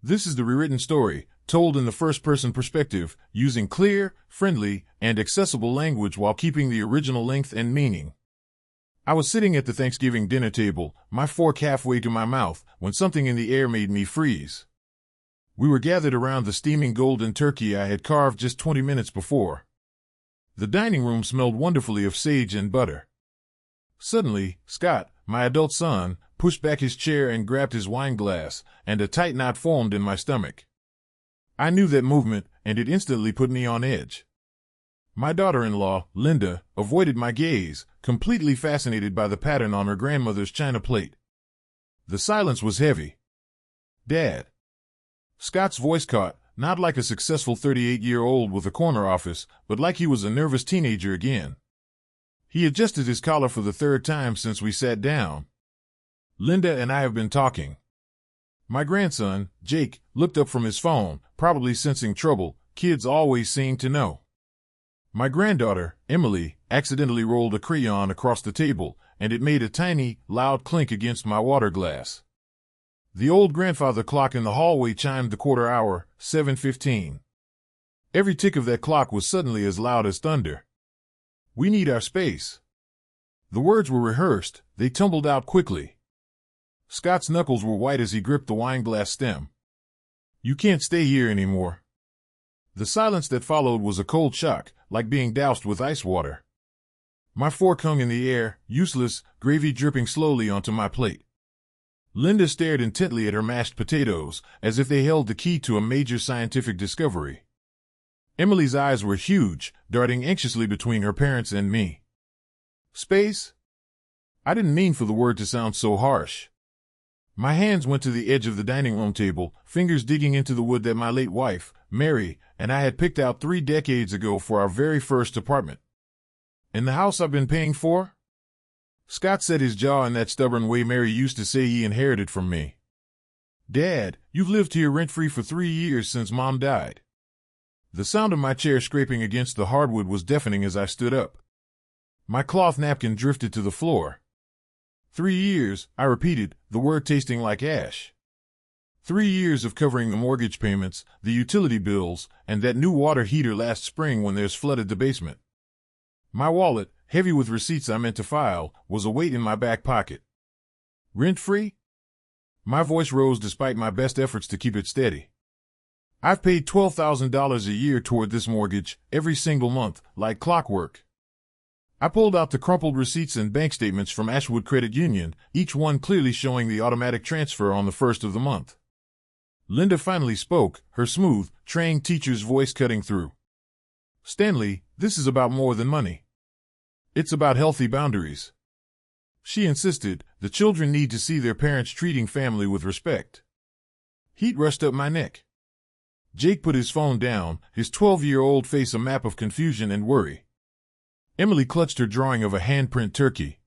This is the rewritten story, told in the first-person perspective, using clear, friendly, and accessible language while keeping the original length and meaning. I was sitting at the Thanksgiving dinner table, my fork halfway to my mouth, when something in the air made me freeze. We were gathered around the steaming golden turkey I had carved just 20 minutes before. The dining room smelled wonderfully of sage and butter. Suddenly, Scott, my adult son, pushed back his chair and grabbed his wine glass, and a tight knot formed in my stomach. I knew that movement, and it instantly put me on edge. My daughter-in-law, Linda, avoided my gaze, completely fascinated by the pattern on her grandmother's china plate. The silence was heavy. "Dad." Scott's voice caught, not like a successful 38-year-old with a corner office, but like he was a nervous teenager again. He adjusted his collar for the third time since we sat down. "Linda and I have been talking." My grandson, Jake, looked up from his phone, probably sensing trouble. Kids always seem to know. My granddaughter, Emily, accidentally rolled a crayon across the table, and it made a tiny, loud clink against my water glass. The old grandfather clock in the hallway chimed the quarter hour, 7:15. Every tick of that clock was suddenly as loud as thunder. "We need our space." The words were rehearsed, they tumbled out quickly. Scott's knuckles were white as he gripped the wineglass stem. "You can't stay here anymore." The silence that followed was a cold shock, like being doused with ice water. My fork hung in the air, useless, gravy dripping slowly onto my plate. Linda stared intently at her mashed potatoes, as if they held the key to a major scientific discovery. Emily's eyes were huge, darting anxiously between her parents and me. "Space?" I didn't mean for the word to sound so harsh. My hands went to the edge of the dining room table, fingers digging into the wood that my late wife, Mary, and I had picked out 3 decades ago for our very first apartment. "In the house I've been paying for?" Scott set his jaw in that stubborn way Mary used to say he inherited from me. "Dad, you've lived here rent-free for 3 years since Mom died." The sound of my chair scraping against the hardwood was deafening as I stood up. My cloth napkin drifted to the floor. 3 years, I repeated, the word tasting like ash. 3 years of covering the mortgage payments, the utility bills, and that new water heater last spring when theirs flooded the basement. My wallet, heavy with receipts I meant to file, was a weight in my back pocket. "Rent-free?" My voice rose despite my best efforts to keep it steady. "I've paid $12,000 a year toward this mortgage, every single month, like clockwork." I pulled out the crumpled receipts and bank statements from Ashwood Credit Union, each one clearly showing the automatic transfer on the first of the month. Linda finally spoke, her smooth, trained teacher's voice cutting through. "Stanley, this is about more than money. It's about healthy boundaries." She insisted, "The children need to see their parents treating family with respect." Heat rushed up my neck. Jake put his phone down, his 12-year-old face a map of confusion and worry. Emily clutched her drawing of a handprint turkey.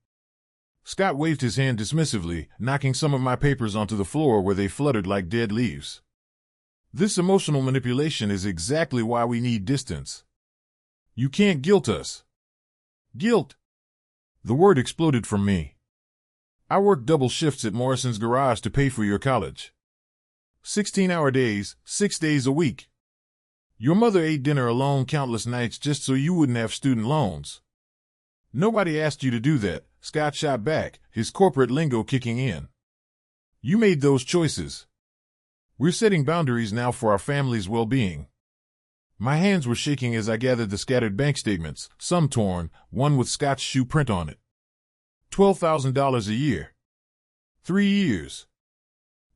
Scott waved his hand dismissively, knocking some of my papers onto the floor where they fluttered like dead leaves. This emotional manipulation is exactly why we need distance. "You can't guilt us." "Guilt?" The word exploded from me. "I worked double shifts at Morrison's garage to pay for your college. 16-hour days, 6 days a week. Your mother ate dinner alone countless nights just so you wouldn't have student loans." "Nobody asked you to do that," Scott shot back, his corporate lingo kicking in. "You made those choices. We're setting boundaries now for our family's well-being." My hands were shaking as I gathered the scattered bank statements, some torn, one with Scott's shoe print on it. $12,000 a year. 3 years.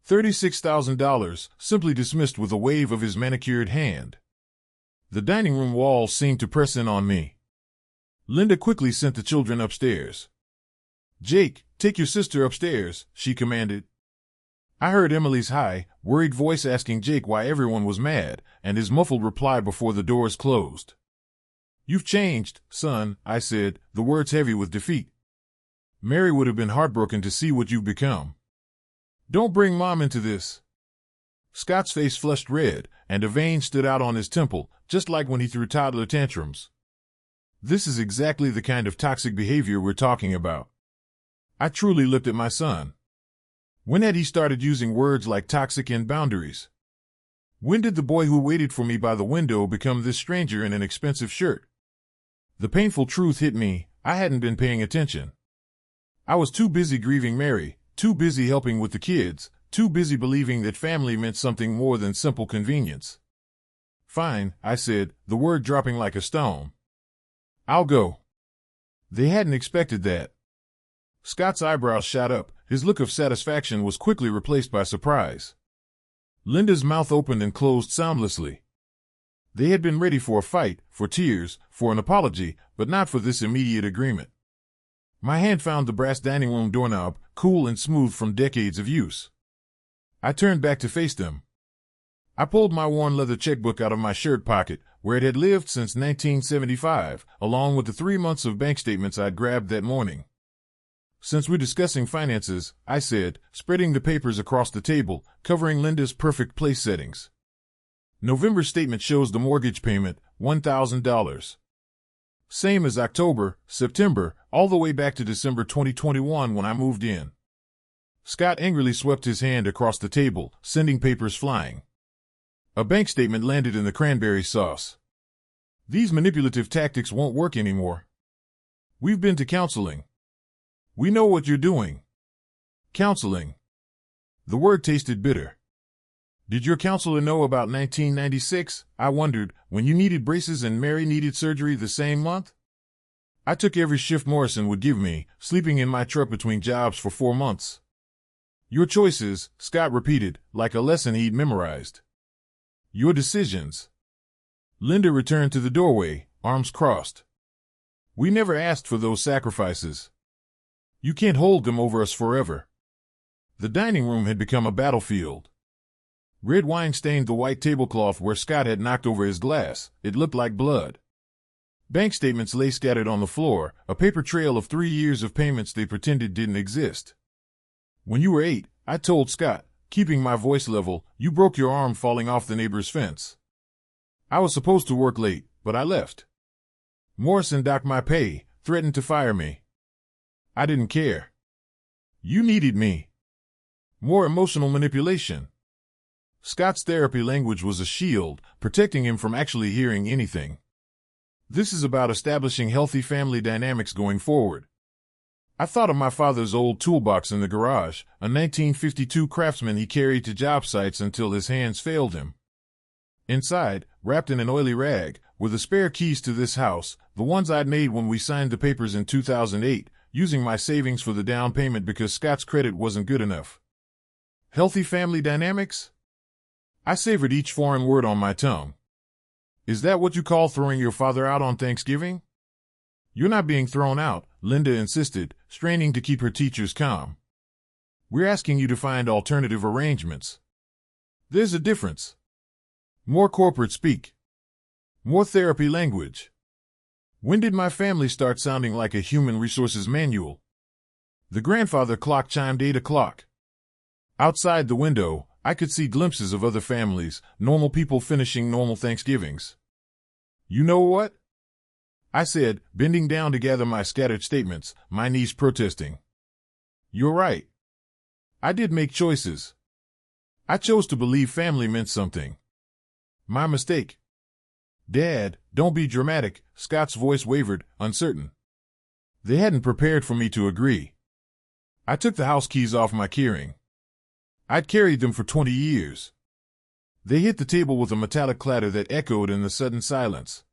$36,000, simply dismissed with a wave of his manicured hand. The dining room walls seemed to press in on me. Linda quickly sent the children upstairs. "Jake, take your sister upstairs," she commanded. I heard Emily's high, worried voice asking Jake why everyone was mad, and his muffled reply before the doors closed. "You've changed, son," I said, the words heavy with defeat. "Mary would have been heartbroken to see what you've become. Don't bring Mom into this." Scott's face flushed red, and a vein stood out on his temple, just like when he threw toddler tantrums. This is exactly the kind of toxic behavior we're talking about. I truly looked at my son. When had he started using words like toxic and boundaries? When did the boy who waited for me by the window become this stranger in an expensive shirt? The painful truth hit me. I hadn't been paying attention. I was too busy grieving Mary, too busy helping with the kids, too busy believing that family meant something more than simple convenience. Fine, I said, the word dropping like a stone. I'll go. They hadn't expected that. Scott's eyebrows shot up. His look of satisfaction was quickly replaced by surprise. Linda's mouth opened and closed soundlessly. They had been ready for a fight, for tears, for an apology, but not for this immediate agreement. My hand found the brass dining room doorknob, cool and smooth from decades of use. I turned back to face them. I pulled my worn leather checkbook out of my shirt pocket, where it had lived since 1975, along with the 3 months of bank statements I'd grabbed that morning. Since we're discussing finances, I said, spreading the papers across the table, covering Linda's perfect place settings. November's statement shows the mortgage payment, $1,000. Same as October, September, all the way back to December 2021 when I moved in. Scott angrily swept his hand across the table, sending papers flying. A bank statement landed in the cranberry sauce. These manipulative tactics won't work anymore. We've been to counseling. We know what you're doing. Counseling. The word tasted bitter. Did your counselor know about 1996, I wondered, when you needed braces and Mary needed surgery the same month? I took every shift Morrison would give me, sleeping in my truck between jobs for 4 months. Your choices, Scott repeated, like a lesson he'd memorized. Your decisions. Linda returned to the doorway, arms crossed. We never asked for those sacrifices. You can't hold them over us forever. The dining room had become a battlefield. Red wine stained the white tablecloth where Scott had knocked over his glass. It looked like blood. Bank statements lay scattered on the floor, a paper trail of 3 years of payments they pretended didn't exist. When you were 8, I told Scott, keeping my voice level, you broke your arm falling off the neighbor's fence. I was supposed to work late, but I left. Morrison docked my pay, threatened to fire me. I didn't care. You needed me. More emotional manipulation. Scott's therapy language was a shield, protecting him from actually hearing anything. This is about establishing healthy family dynamics going forward. I thought of my father's old toolbox in the garage, a 1952 Craftsman he carried to job sites until his hands failed him. Inside, wrapped in an oily rag, were the spare keys to this house, the ones I'd made when we signed the papers in 2008, using my savings for the down payment because Scott's credit wasn't good enough. Healthy family dynamics? I savored each foreign word on my tongue. Is that what you call throwing your father out on Thanksgiving? You're not being thrown out, Linda insisted, straining to keep her teachers calm. We're asking you to find alternative arrangements. There's a difference. More corporate speak. More therapy language. When did my family start sounding like a human resources manual? The grandfather clock chimed 8 o'clock. Outside the window, I could see glimpses of other families, normal people finishing normal Thanksgivings. You know what? I said, bending down to gather my scattered statements, my knees protesting. You're right. I did make choices. I chose to believe family meant something. My mistake. Dad, don't be dramatic, Scott's voice wavered, uncertain. They hadn't prepared for me to agree. I took the house keys off my keyring. I'd carried them for 20 years. They hit the table with a metallic clatter that echoed in the sudden silence.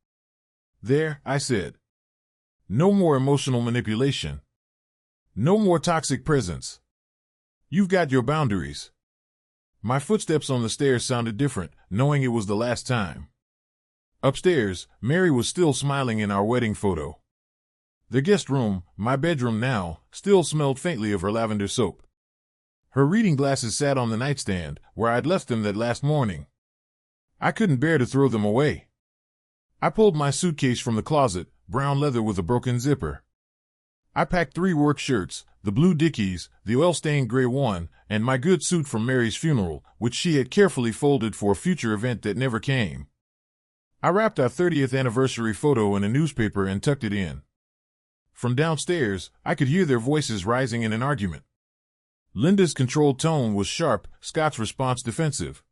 There, I said. No more emotional manipulation. No more toxic presence. You've got your boundaries. My footsteps on the stairs sounded different, knowing it was the last time. Upstairs, Mary was still smiling in our wedding photo. The guest room, my bedroom now, still smelled faintly of her lavender soap. Her reading glasses sat on the nightstand, where I'd left them that last morning. I couldn't bear to throw them away. I pulled my suitcase from the closet, brown leather with a broken zipper. I packed 3 work shirts, the blue Dickies, the oil-stained gray one, and my good suit from Mary's funeral, which she had carefully folded for a future event that never came. I wrapped our 30th anniversary photo in a newspaper and tucked it in. From downstairs, I could hear their voices rising in an argument. Linda's controlled tone was sharp, Scott's response defensive.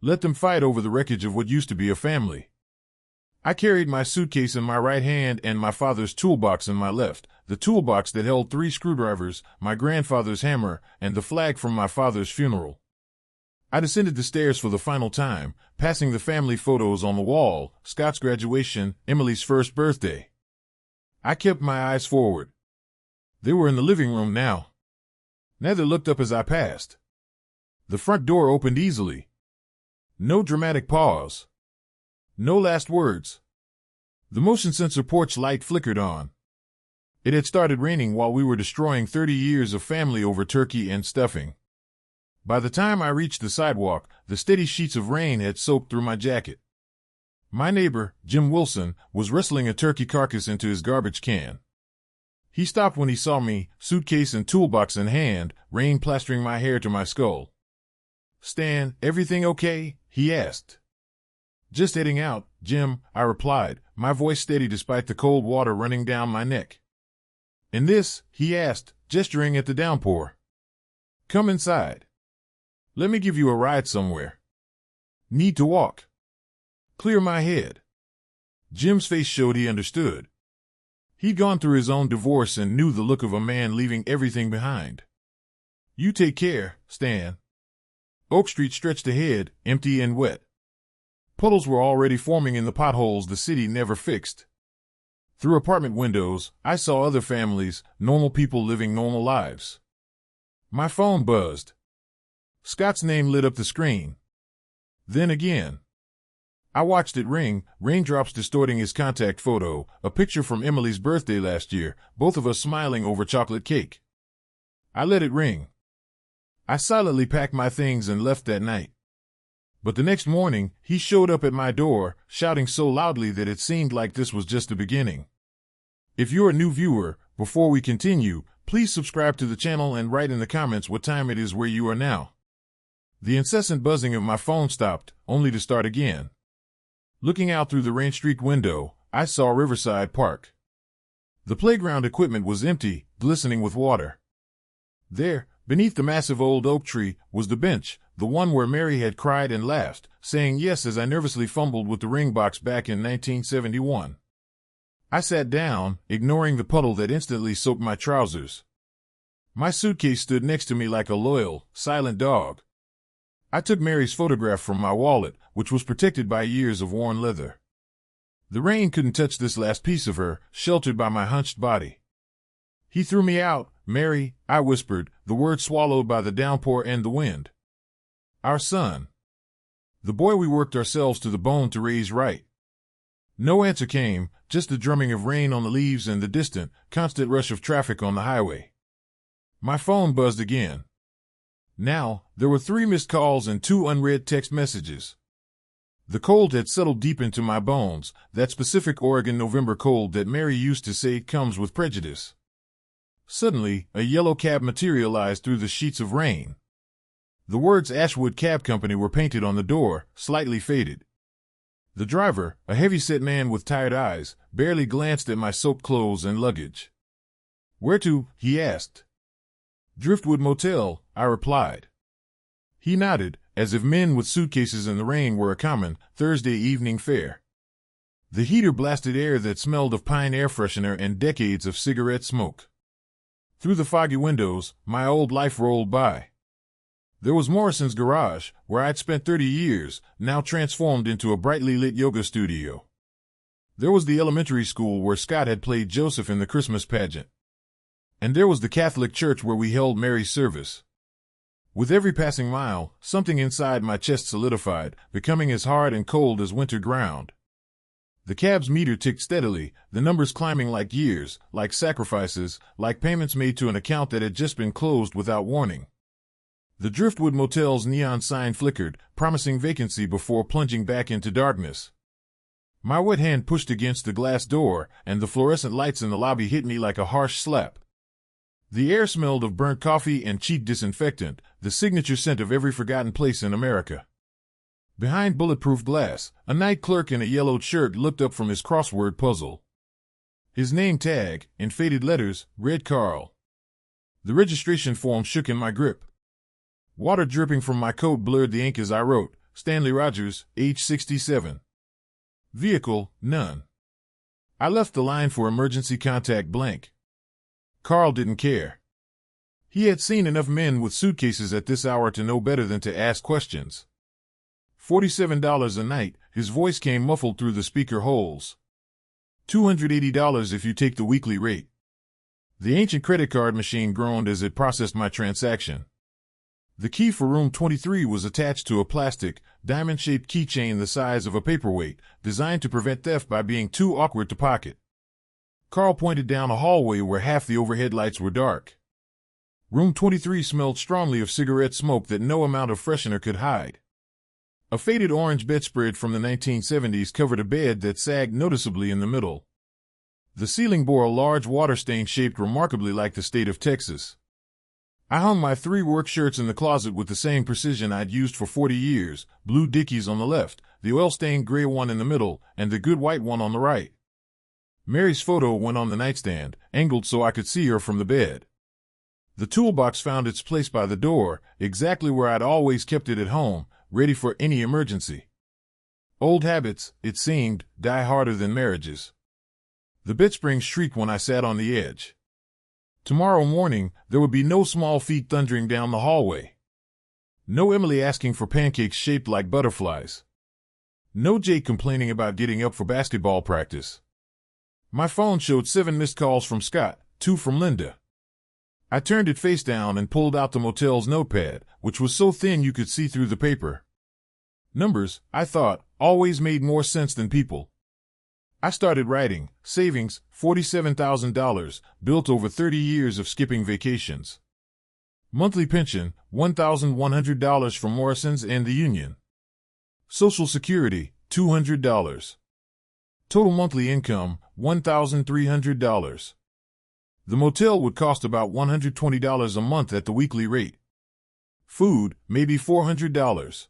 Let them fight over the wreckage of what used to be a family. I carried my suitcase in my right hand and my father's toolbox in my left, the toolbox that held 3 screwdrivers, my grandfather's hammer, and the flag from my father's funeral. I descended the stairs for the final time, passing the family photos on the wall, Scott's graduation, Emily's first birthday. I kept my eyes forward. They were in the living room now. Neither looked up as I passed. The front door opened easily. No dramatic pause. No last words. The motion sensor porch light flickered on. It had started raining while we were destroying 30 years of family over turkey and stuffing. By the time I reached the sidewalk, the steady sheets of rain had soaked through my jacket. My neighbor, Jim Wilson, was wrestling a turkey carcass into his garbage can. He stopped when he saw me, suitcase and toolbox in hand, rain plastering my hair to my skull. "Stan, everything okay?" he asked. "Just heading out, Jim," I replied, my voice steady despite the cold water running down my neck. "And this?" he asked, gesturing at the downpour. "Come inside. Let me give you a ride somewhere." "Need to walk?" "Clear my head." Jim's face showed he understood. He'd gone through his own divorce and knew the look of a man leaving everything behind. "You take care, Stan." Oak Street stretched ahead, empty and wet. Puddles were already forming in the potholes the city never fixed. Through apartment windows, I saw other families, normal people living normal lives. My phone buzzed. Scott's name lit up the screen. Then again. I watched it ring, raindrops distorting his contact photo, a picture from Emily's birthday last year, both of us smiling over chocolate cake. I let it ring. I silently packed my things and left that night. But the next morning, he showed up at my door, shouting so loudly that it seemed like this was just the beginning. If you're a new viewer, before we continue, please subscribe to the channel and write in the comments what time it is where you are now. The incessant buzzing of my phone stopped, only to start again. Looking out through the rain-streaked window, I saw Riverside Park. The playground equipment was empty, glistening with water. There, beneath the massive old oak tree, was the bench, the one where Mary had cried and laughed, saying yes as I nervously fumbled with the ring box back in 1971. I sat down, ignoring the puddle that instantly soaked my trousers. My suitcase stood next to me like a loyal, silent dog. I took Mary's photograph from my wallet, which was protected by years of worn leather. The rain couldn't touch this last piece of her, sheltered by my hunched body. "He threw me out, Mary," I whispered, the words swallowed by the downpour and the wind. "Our son. The boy we worked ourselves to the bone to raise right." No answer came, just the drumming of rain on the leaves and the distant, constant rush of traffic on the highway. My phone buzzed again. Now, there were 3 missed calls and 2 unread text messages. The cold had settled deep into my bones, that specific Oregon November cold that Mary used to say comes with prejudice. Suddenly, a yellow cab materialized through the sheets of rain. The words Ashwood Cab Company were painted on the door, slightly faded. The driver, a heavy-set man with tired eyes, barely glanced at my soaked clothes and luggage. "Where to?" he asked. "Driftwood Motel," I replied. He nodded, as if men with suitcases in the rain were a common, Thursday evening fare. The heater blasted air that smelled of pine air freshener and decades of cigarette smoke. Through the foggy windows, my old life rolled by. There was Morrison's garage, where I'd spent 30 years, now transformed into a brightly lit yoga studio. There was the elementary school where Scott had played Joseph in the Christmas pageant. And there was the Catholic church where we held Mary's service. With every passing mile, something inside my chest solidified, becoming as hard and cold as winter ground. The cab's meter ticked steadily, the numbers climbing like years, like sacrifices, like payments made to an account that had just been closed without warning. The Driftwood Motel's neon sign flickered, promising vacancy before plunging back into darkness. My wet hand pushed against the glass door, and the fluorescent lights in the lobby hit me like a harsh slap. The air smelled of burnt coffee and cheap disinfectant, the signature scent of every forgotten place in America. Behind bulletproof glass, a night clerk in a yellowed shirt looked up from his crossword puzzle. His name tag, in faded letters, read Carl. The registration form shook in my grip. Water dripping from my coat blurred the ink as I wrote, Stanley Rogers, age 67. Vehicle, none. I left the line for emergency contact blank. Carl didn't care. He had seen enough men with suitcases at this hour to know better than to ask questions. $47 a night, his voice came muffled through the speaker holes. $280 if you take the weekly rate. The ancient credit card machine groaned as it processed my transaction. The key for room 23 was attached to a plastic, diamond-shaped keychain the size of a paperweight, designed to prevent theft by being too awkward to pocket. Carl pointed down a hallway where half the overhead lights were dark. Room 23 smelled strongly of cigarette smoke that no amount of freshener could hide. A faded orange bedspread from the 1970s covered a bed that sagged noticeably in the middle. The ceiling bore a large water stain shaped remarkably like the state of Texas. I hung my 3 work shirts in the closet with the same precision I'd used for 40 years, blue Dickies on the left, the oil-stained gray one in the middle, and the good white one on the right. Mary's photo went on the nightstand, angled so I could see her from the bed. The toolbox found its place by the door, exactly where I'd always kept it at home, ready for any emergency. Old habits, it seemed, die harder than marriages. The bedspring shrieked when I sat on the edge. Tomorrow morning, there would be no small feet thundering down the hallway. No Emily asking for pancakes shaped like butterflies. No Jake complaining about getting up for basketball practice. My phone showed 7 missed calls from Scott, 2 from Linda. I turned it face down and pulled out the motel's notepad, which was so thin you could see through the paper. Numbers, I thought, always made more sense than people. I started writing, savings, $47,000, built over 30 years of skipping vacations. Monthly pension, $1,100 from Morrison's and the Union. Social Security, $200. Total monthly income, $1,300. The motel would cost about $120 a month at the weekly rate. Food, maybe $400.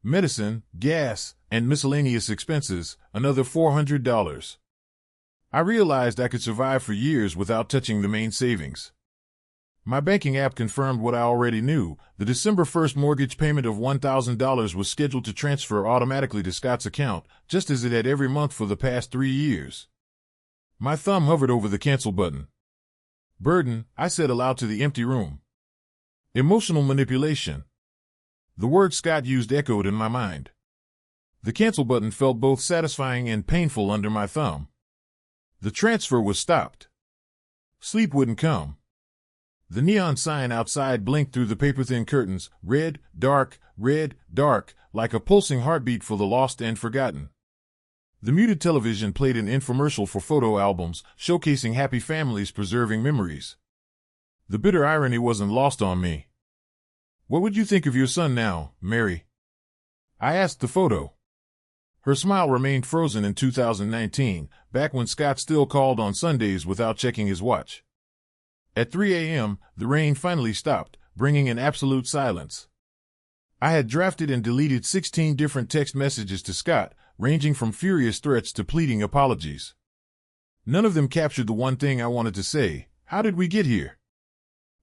Medicine, gas, and miscellaneous expenses, another $400. I realized I could survive for years without touching the main savings. My banking app confirmed what I already knew. The December 1st mortgage payment of $1,000 was scheduled to transfer automatically to Scott's account, just as it had every month for the past 3 years. My thumb hovered over the cancel button. Burden, I said aloud to the empty room. Emotional manipulation. The word Scott used echoed in my mind. The cancel button felt both satisfying and painful under my thumb. The transfer was stopped. Sleep wouldn't come. The neon sign outside blinked through the paper-thin curtains, red, dark, like a pulsing heartbeat for the lost and forgotten. The muted television played an infomercial for photo albums, showcasing happy families preserving memories. The bitter irony wasn't lost on me. What would you think of your son now, Mary? I asked the photo. Her smile remained frozen in 2019, back when Scott still called on Sundays without checking his watch. At 3 a.m., the rain finally stopped, bringing an absolute silence. I had drafted and deleted 16 different text messages to Scott, ranging from furious threats to pleading apologies. None of them captured the one thing I wanted to say: how did we get here?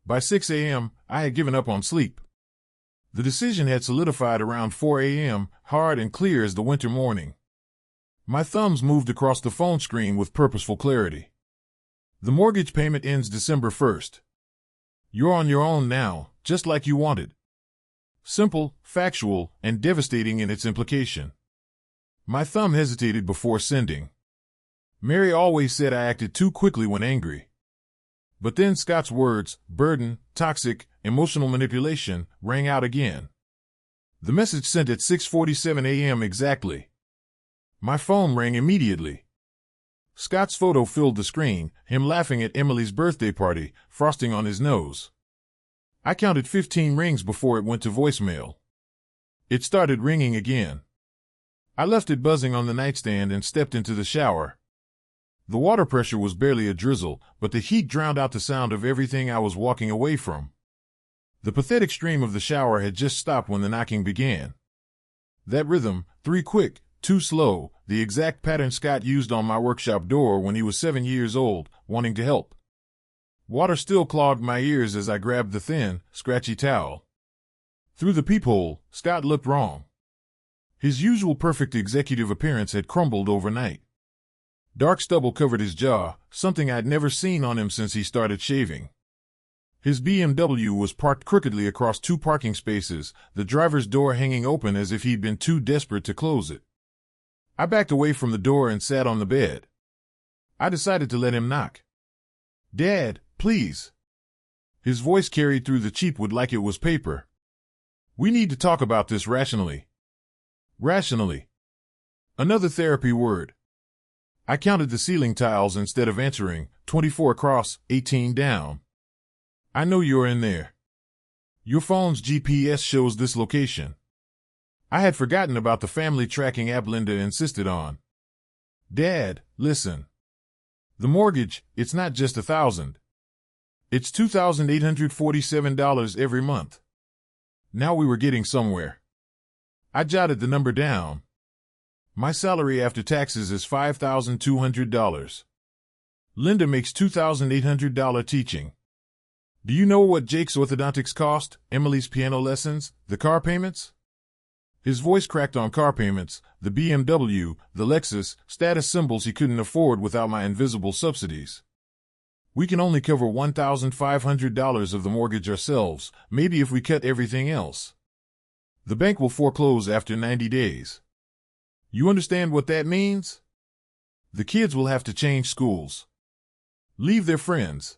By 6 a.m., I had given up on sleep. The decision had solidified around 4 a.m., hard and clear as the winter morning. My thumbs moved across the phone screen with purposeful clarity. The mortgage payment ends December 1st. You're on your own now, just like you wanted. Simple, factual, and devastating in its implication. My thumb hesitated before sending. Mary always said I acted too quickly when angry. But then Scott's words, burden, toxic, emotional manipulation, rang out again. The message sent at 6:47 a.m. exactly. My phone rang immediately. Scott's photo filled the screen, him laughing at Emily's birthday party, frosting on his nose. I counted 15 rings before it went to voicemail. It started ringing again. I left it buzzing on the nightstand and stepped into the shower. The water pressure was barely a drizzle, but the heat drowned out the sound of everything I was walking away from. The pathetic stream of the shower had just stopped when the knocking began. That rhythm, 3 quick, 2 slow, the exact pattern Scott used on my workshop door when he was 7 years old, wanting to help. Water still clogged my ears as I grabbed the thin, scratchy towel. Through the peephole, Scott looked wrong. His usual perfect executive appearance had crumbled overnight. Dark stubble covered his jaw, something I'd never seen on him since he started shaving. His BMW was parked crookedly across two parking spaces, the driver's door hanging open as if he'd been too desperate to close it. I backed away from the door and sat on the bed. I decided to let him knock. "Dad, please." His voice carried through the cheapwood like it was paper. "We need to talk about this rationally." Rationally. Another therapy word. I counted the ceiling tiles instead of answering, 24 across, 18 down. "I know you're in there. Your phone's GPS shows this location." I had forgotten about the family tracking app Linda insisted on. "Dad, listen. The mortgage, it's not just $1,000. It's $2,847 every month." Now we were getting somewhere. I jotted the number down. "My salary after taxes is $5,200. Linda makes $2,800 teaching. Do you know what Jake's orthodontics cost, Emily's piano lessons, the car payments?" His voice cracked on car payments, the BMW, the Lexus, status symbols he couldn't afford without my invisible subsidies. "We can only cover $1,500 of the mortgage ourselves, maybe if we cut everything else. The bank will foreclose after 90 days. You understand what that means? The kids will have to change schools. Leave their friends."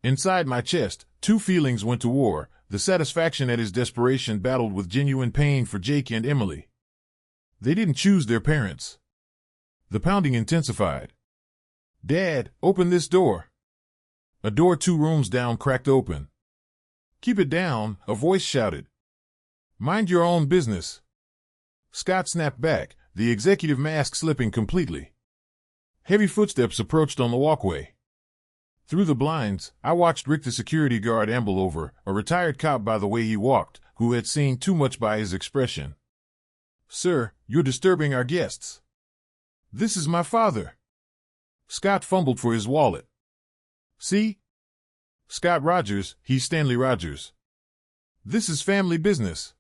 Inside my chest, two feelings went to war, the satisfaction at his desperation battled with genuine pain for Jake and Emily. They didn't choose their parents. The pounding intensified. "Dad, open this door." A door 2 rooms down cracked open. "Keep it down," a voice shouted. "Mind your own business." Scott snapped back, the executive mask slipping completely. Heavy footsteps approached on the walkway. Through the blinds, I watched Rick the security guard amble over, a retired cop by the way he walked, who had seen too much by his expression. "Sir, you're disturbing our guests." "This is my father." Scott fumbled for his wallet. "See? Scott Rogers, he's Stanley Rogers. This is family business."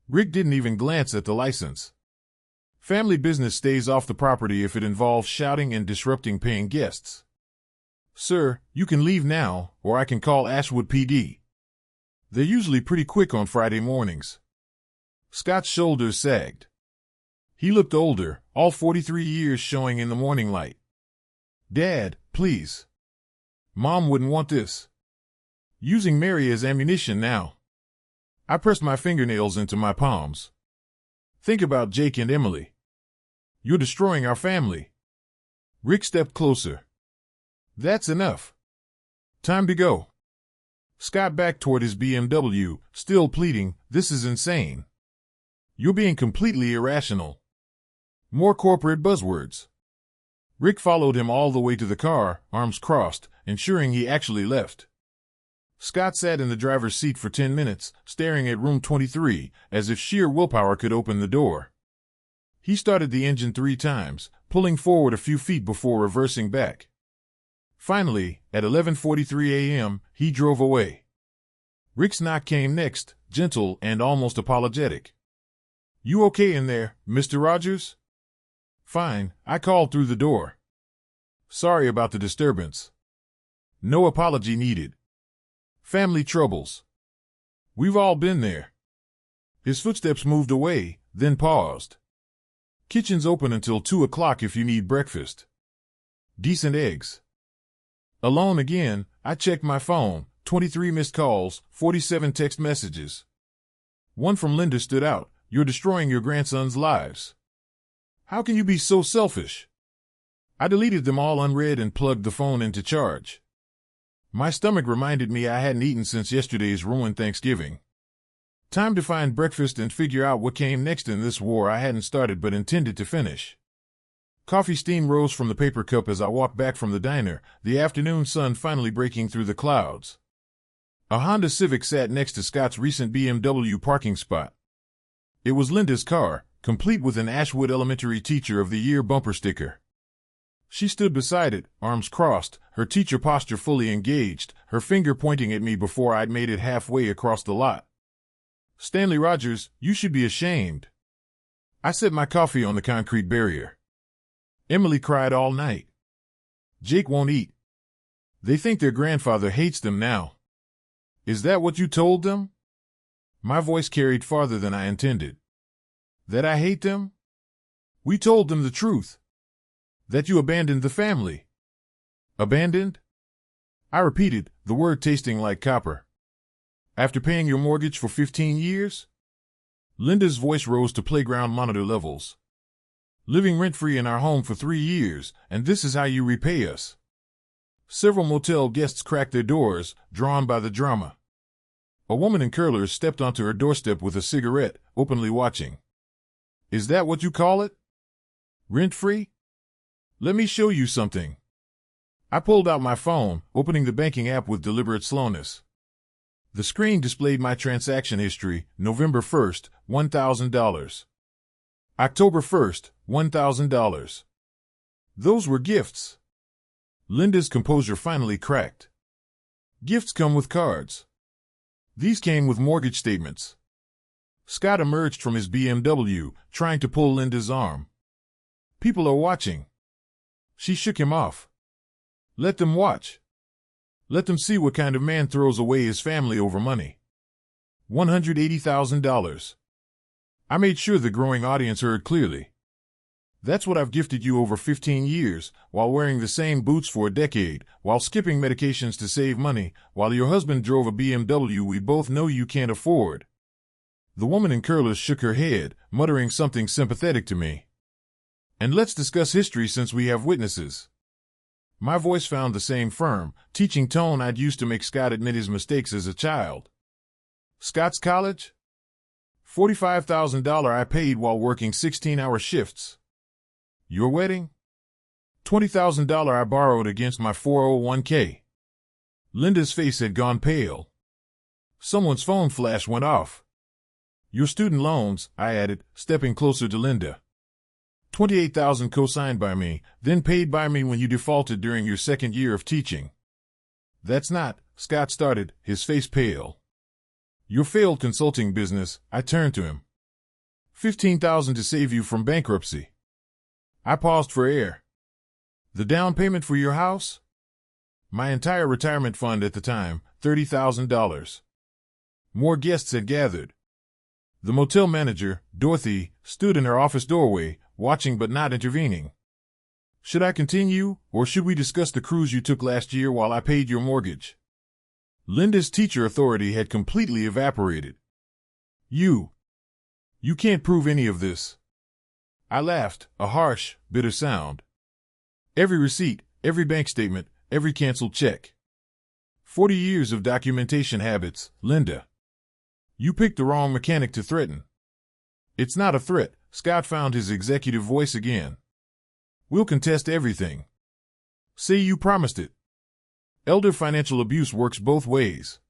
Rick didn't even glance at the license. Family business stays off the property if it involves shouting and disrupting paying guests. "Sir, you can leave now, or I can call Ashwood PD. They're usually pretty quick on Friday mornings." Scott's shoulders sagged. He looked older, all 43 years showing in the morning light. "Dad, please. Mom wouldn't want this. Using Mary as ammunition now." I pressed my fingernails into my palms. "Think about Jake and Emily. You're destroying our family." Rick stepped closer. "That's enough. Time to go." Scott backed toward his BMW, still pleading, "This is insane. You're being completely irrational." More corporate buzzwords. Rick followed him all the way to the car, arms crossed, ensuring he actually left. Scott sat in the driver's seat for 10 minutes, staring at room 23, as if sheer willpower could open the door. He started the engine 3 times, pulling forward a few feet before reversing back. Finally, at 11:43 a.m., he drove away. Rick's knock came next, gentle and almost apologetic. "You okay in there, Mr. Rogers?" "Fine," I called through the door. "Sorry about the disturbance." No apology needed. Family troubles. We've all been there. His footsteps moved away, then paused. "Kitchen's open until 2 o'clock if you need breakfast. Decent eggs." Alone again, I checked my phone, 23 missed calls, 47 text messages. One from Linda stood out, "You're destroying your grandson's lives. How can you be so selfish?" I deleted them all unread and plugged the phone into charge. My stomach reminded me I hadn't eaten since yesterday's ruined Thanksgiving. Time to find breakfast and figure out what came next in this war I hadn't started but intended to finish. Coffee steam rose from the paper cup as I walked back from the diner, the afternoon sun finally breaking through the clouds. A Honda Civic sat next to Scott's recent BMW parking spot. It was Linda's car, complete with an Ashwood Elementary Teacher of the Year bumper sticker. She stood beside it, arms crossed, her teacher posture fully engaged, her finger pointing at me before I'd made it halfway across the lot. "Stanley Rogers, you should be ashamed." I set my coffee on the concrete barrier. Emily cried all night. Jake won't eat. They think their grandfather hates them now. Is that what you told them? My voice carried farther than I intended. That I hate them? We told them the truth. That you abandoned the family. Abandoned? I repeated, the word tasting like copper. After paying your mortgage for 15 years? Linda's voice rose to playground monitor levels. Living rent-free in our home for 3 years, and this is how you repay us. Several motel guests cracked their doors, drawn by the drama. A woman in curlers stepped onto her doorstep with a cigarette, openly watching. Is that what you call it? Rent-free? Let me show you something. I pulled out my phone, opening the banking app with deliberate slowness. The screen displayed my transaction history, November 1st, $1,000. October 1st, $1,000. Those were gifts. Linda's composure finally cracked. Gifts come with cards. These came with mortgage statements. Scott emerged from his BMW, trying to pull Linda's arm. People are watching. She shook him off. Let them watch. Let them see what kind of man throws away his family over money. $180,000. I made sure the growing audience heard clearly. That's what I've gifted you over 15 years, while wearing the same boots for a decade, while skipping medications to save money, while your husband drove a BMW we both know you can't afford. The woman in curlers shook her head, muttering something sympathetic to me. And let's discuss history since we have witnesses. My voice found the same firm, teaching tone I'd used to make Scott admit his mistakes as a child. Scott's college? $45,000 I paid while working 16-hour shifts. Your wedding? $20,000 I borrowed against my 401k. Linda's face had gone pale. Someone's phone flash went off. Your student loans, I added, stepping closer to Linda. $28,000 co-signed by me, then paid by me when you defaulted during your second year of teaching. That's not, Scott started, his face pale. Your failed consulting business, I turned to him. $15,000 to save you from bankruptcy. I paused for air. The down payment for your house? My entire retirement fund at the time, $30,000. More guests had gathered. The motel manager, Dorothy, stood in her office doorway, watching but not intervening. Should I continue, or should we discuss the cruise you took last year while I paid your mortgage? Linda's teacher authority had completely evaporated. You can't prove any of this. I laughed, a harsh, bitter sound. Every receipt, every bank statement, every canceled check. 40 years of documentation habits, Linda. You picked the wrong mechanic to threaten. It's not a threat, Scott found his executive voice again. We'll contest everything. Say you promised it. Elder financial abuse works both ways.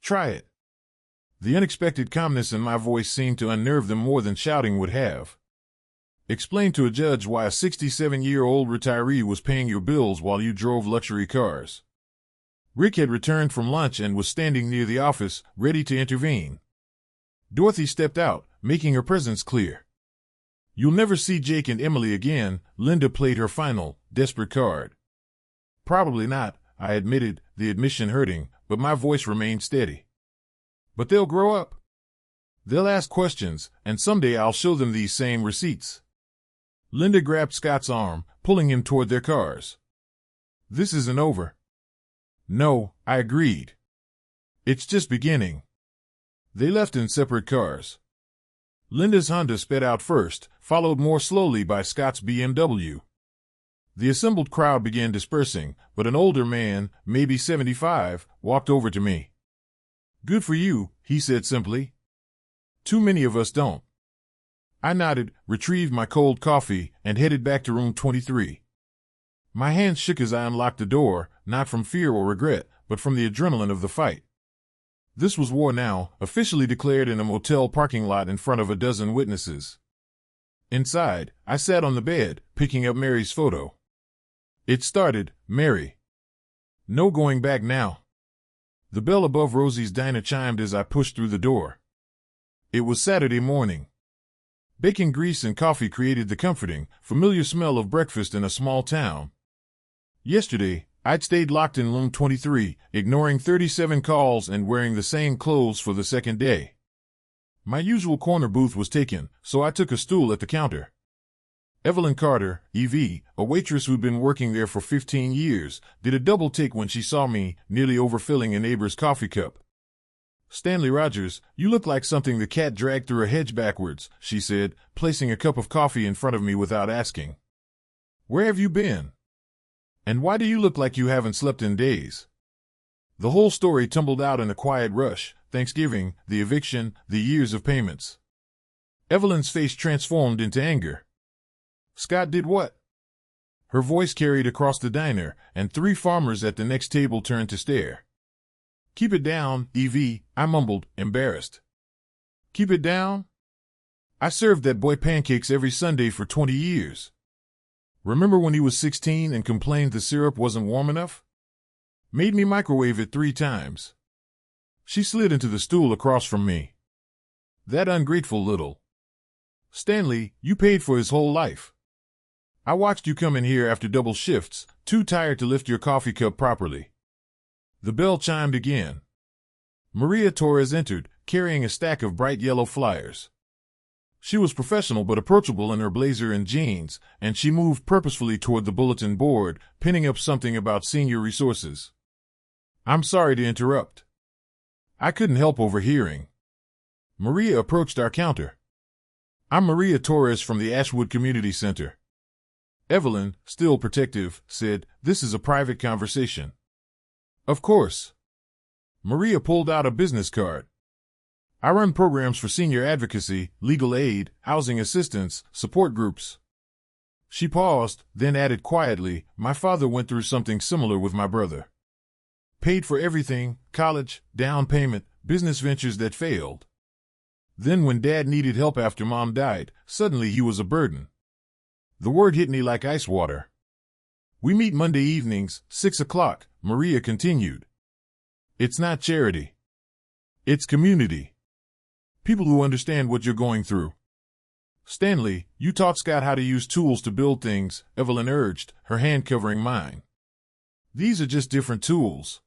Try it. The unexpected calmness in my voice seemed to unnerve them more than shouting would have. Explain to a judge why a 67-year-old retiree was paying your bills while you drove luxury cars. Rick had returned from lunch and was standing near the office, ready to intervene. Dorothy stepped out, making her presence clear. You'll never see Jake and Emily again, Linda played her final, desperate card. Probably not, I admitted, the admission hurting, but my voice remained steady. But they'll grow up. They'll ask questions, and someday I'll show them these same receipts. Linda grabbed Scott's arm, pulling him toward their cars. This isn't over. No, I agreed. It's just beginning. They left in separate cars. Linda's Honda sped out first, followed more slowly by Scott's BMW. The assembled crowd began dispersing, but an older man, maybe 75, walked over to me. Good for you, he said simply. Too many of us don't. I nodded, retrieved my cold coffee, and headed back to room 23. My hands shook as I unlocked the door, not from fear or regret, but from the adrenaline of the fight. This was war now, officially declared in a motel parking lot in front of a dozen witnesses. Inside, I sat on the bed, picking up Mary's photo. It started, Mary. No going back now. The bell above Rosie's diner chimed as I pushed through the door. It was Saturday morning. Bacon grease and coffee created the comforting, familiar smell of breakfast in a small town. Yesterday, I'd stayed locked in room 23, ignoring 37 calls and wearing the same clothes for the second day. My usual corner booth was taken, so I took a stool at the counter. Evelyn Carter, EV, a waitress who'd been working there for 15 years, did a double take when she saw me, nearly overfilling a neighbor's coffee cup. "Stanley Rogers, you look like something the cat dragged through a hedge backwards," she said, placing a cup of coffee in front of me without asking. "Where have you been? And why do you look like you haven't slept in days?" The whole story tumbled out in a quiet rush: Thanksgiving, the eviction, the years of payments. Evelyn's face transformed into anger. "Scott did what?" Her voice carried across the diner, and 3 farmers at the next table turned to stare. "Keep it down, EV," I mumbled, embarrassed. "Keep it down? I served that boy pancakes every Sunday for 20 years. Remember when he was 16 and complained the syrup wasn't warm enough? Made me microwave it 3 times. She slid into the stool across from me. "That ungrateful little Stanley, you paid for his whole life. I watched you come in here after double shifts, too tired to lift your coffee cup properly." The bell chimed again. Maria Torres entered, carrying a stack of bright yellow flyers. She was professional but approachable in her blazer and jeans, and she moved purposefully toward the bulletin board, pinning up something about senior resources. "I'm sorry to interrupt. I couldn't help overhearing." Maria approached our counter. "I'm Maria Torres from the Ashwood Community Center." Evelyn, still protective, said, "This is a private conversation." "Of course." Maria pulled out a business card. "I run programs for senior advocacy, legal aid, housing assistance, support groups." She paused, then added quietly, "My father went through something similar with my brother. Paid for everything: college, down payment, business ventures that failed. Then when Dad needed help after Mom died, suddenly he was a burden." The word hit me like ice water. "We meet Monday evenings, 6 o'clock, Maria continued. "It's not charity. It's community. People who understand what you're going through." "Stanley, you taught Scott how to use tools to build things," Evelyn urged, her hand covering mine. "These are just different tools.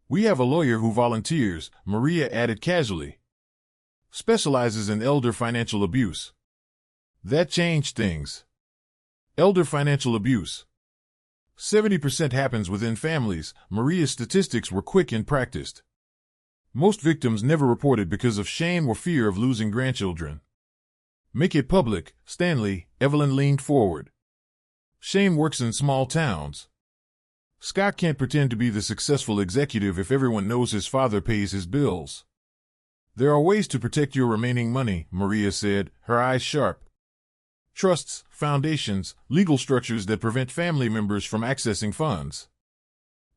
We have a lawyer who volunteers," Maria added casually. "Specializes in elder financial abuse." That changed things. Elder financial abuse. 70% happens within families. Maria's statistics were quick and practiced. Most victims never reported because of shame or fear of losing grandchildren. "Make it public, Stanley," Evelyn leaned forward. "Shame works in small towns. Scott can't pretend to be the successful executive if everyone knows his father pays his bills." "There are ways to protect your remaining money," Maria said, her eyes sharp. "Trusts, foundations, legal structures that prevent family members from accessing funds."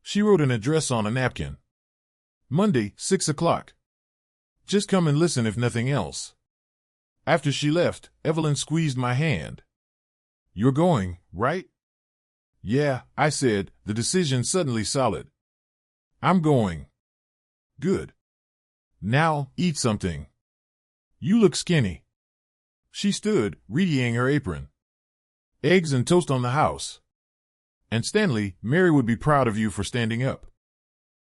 She wrote an address on a napkin. "Monday, 6 o'clock. Just come and listen if nothing else." After she left, Evelyn squeezed my hand. "You're going, right?" "Yeah," I said, the decision suddenly solid. "I'm going." "Good. Now, eat something. You look skinny." She stood, readying her apron. "Eggs and toast on the house. And Stanley, Mary would be proud of you for standing up."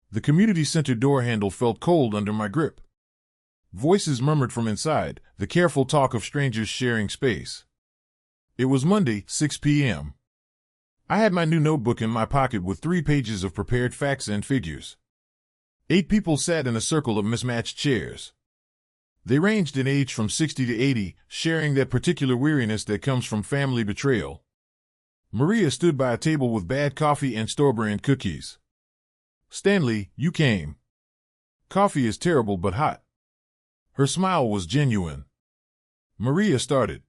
The community center door handle felt cold under my grip. Voices murmured from inside, the careful talk of strangers sharing space. It was Monday, 6 p.m. I had my new notebook in my pocket with 3 pages of prepared facts and figures. 8 people sat in a circle of mismatched chairs. They ranged in age from 60 to 80, sharing that particular weariness that comes from family betrayal. Maria stood by a table with bad coffee and store-brand cookies. "Stanley, you came. Coffee is terrible but hot." Her smile was genuine. Maria started.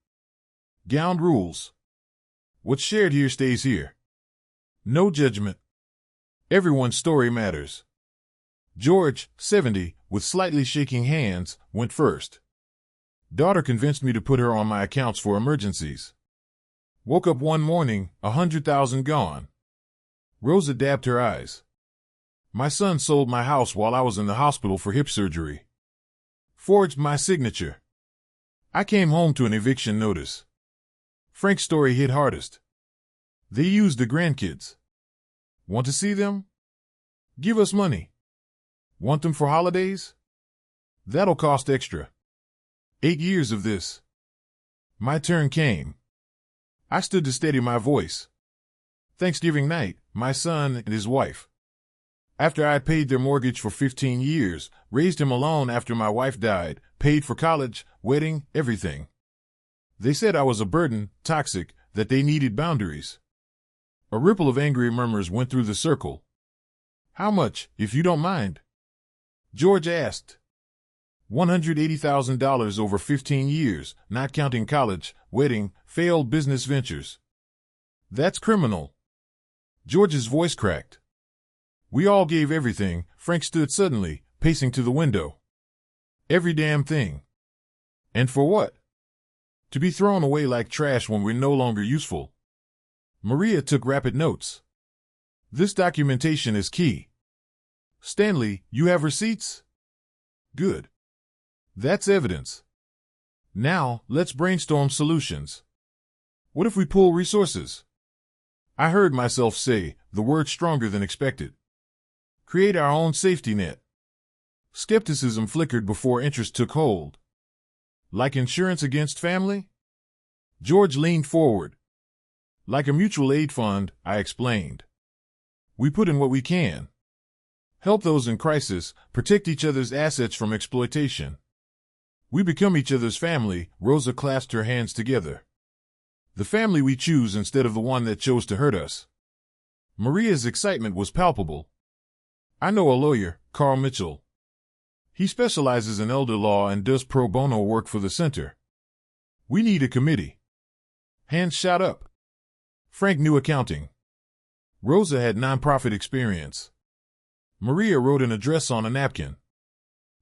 "Ground rules. What's shared here stays here. No judgment. Everyone's story matters." George, 70, with slightly shaking hands, went first. "Daughter convinced me to put her on my accounts for emergencies. Woke up one morning, 100,000 gone." Rosa dabbed her eyes. "My son sold my house while I was in the hospital for hip surgery. Forged my signature. I came home to an eviction notice. Frank's story hit hardest. They used the grandkids. Want to see them? Give us money. Want them for holidays? That'll cost extra. 8 years of this. My turn came. I stood to steady my voice. Thanksgiving night, my son and his wife. After I had paid their mortgage for 15 years, raised him alone after my wife died, paid for college, wedding, everything. They said I was a burden, toxic, that they needed boundaries. A ripple of angry murmurs went through the circle. How much, if you don't mind? George asked. $180,000 over 15 years, not counting college, wedding, failed business ventures. That's criminal. George's voice cracked. We all gave everything. Frank stood suddenly, pacing to the window. Every damn thing. And for what? To be thrown away like trash when we're no longer useful. Maria took rapid notes. This documentation is key. Stanley, you have receipts? Good. That's evidence. Now, let's brainstorm solutions. What if we pool resources? I heard myself say, the word stronger than expected. Create our own safety net. Skepticism flickered before interest took hold. Like insurance against family? George leaned forward. Like a mutual aid fund, I explained. We put in what we can. Help those in crisis, protect each other's assets from exploitation. We become each other's family. Rosa clasped her hands together. The family we choose instead of the one that chose to hurt us. Maria's excitement was palpable. I know a lawyer, Carl Mitchell. He specializes in elder law and does pro bono work for the center. We need a committee. Hands shot up. Frank knew accounting. Rosa had nonprofit experience. Maria wrote an address on a napkin.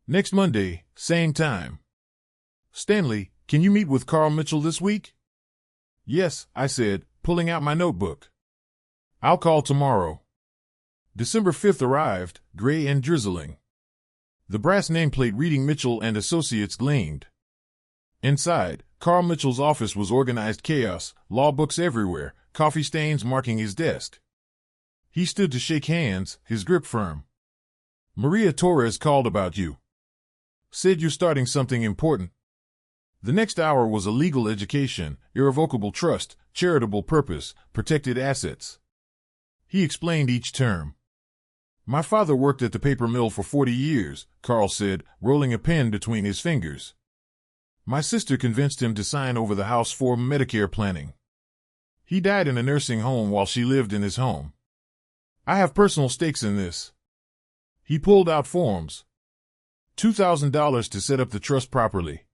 Next Monday, same time. Stanley, can you meet with Carl Mitchell this week? Yes, I said, pulling out my notebook. I'll call tomorrow. December 5th arrived, gray and drizzling. The brass nameplate reading Mitchell and Associates gleamed. Inside, Carl Mitchell's office was organized chaos, law books everywhere, coffee stains marking his desk. He stood to shake hands, his grip firm. Maria Torres called about you. Said you're starting something important. The next hour was a legal education, irrevocable trust, charitable purpose, protected assets. He explained each term. My father worked at the paper mill for 40 years, Carl said, rolling a pen between his fingers. My sister convinced him to sign over the house for Medicare planning. He died in a nursing home while she lived in his home. I have personal stakes in this. He pulled out forms. $2,000 to set up the trust properly.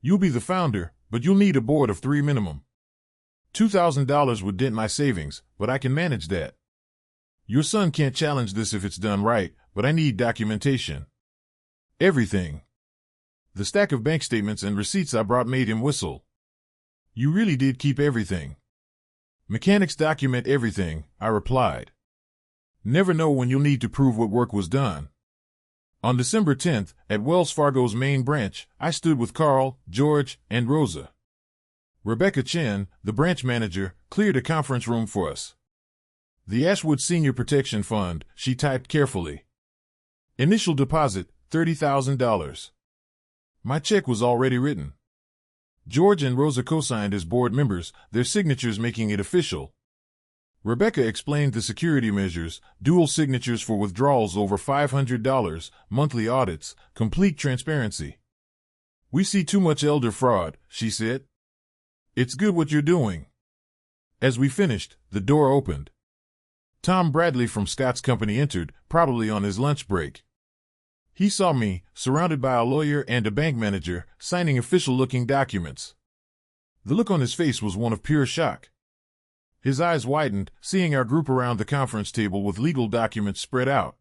You'll be the founder, but you'll need a board of 3 minimum. $2,000 would dent my savings, but I can manage that. Your son can't challenge this if it's done right, but I need documentation. Everything. The stack of bank statements and receipts I brought made him whistle. You really did keep everything. Mechanics document everything, I replied. Never know when you'll need to prove what work was done. On December 10th, at Wells Fargo's main branch, I stood with Carl, George, and Rosa. Rebecca Chen, the branch manager, cleared a conference room for us. The Ashwood Senior Protection Fund, she typed carefully. Initial deposit, $30,000. My check was already written. George and Rosa co-signed as board members, their signatures making it official. Rebecca explained the security measures, dual signatures for withdrawals over $500, monthly audits, complete transparency. We see too much elder fraud, she said. It's good what you're doing. As we finished, the door opened. Tom Bradley from Scott's company entered, probably on his lunch break. He saw me, surrounded by a lawyer and a bank manager, signing official-looking documents. The look on his face was one of pure shock. His eyes widened, seeing our group around the conference table with legal documents spread out.